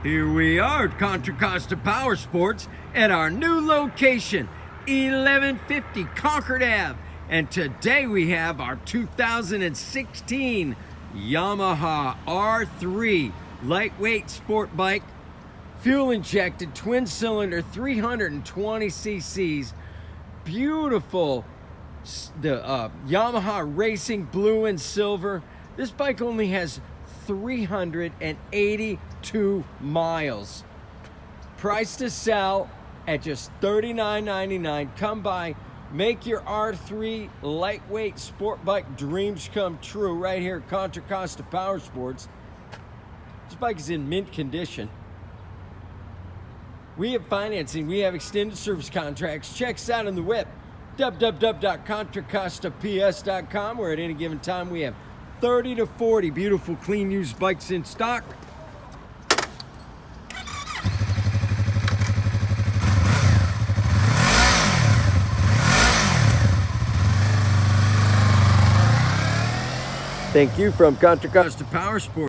Here we are at Contra Costa Powersports at our new location, 1150 Concord Ave. And today we have our 2016 Yamaha R3 lightweight sport bike, fuel injected, twin cylinder, 320 cc's, beautiful, the Yamaha Racing blue and silver. This bike only has 382 miles. Price to sell at just $39.99. Come by, make your R3 lightweight sport bike dreams come true right here at Contra Costa Powersports. This bike is in mint condition. We have financing, we have extended service contracts. Check us out on the web, www.contracostaps.com, where at any given time we have 30 to 40 beautiful, clean, used bikes in stock. Thank you from Contra Costa Powersports.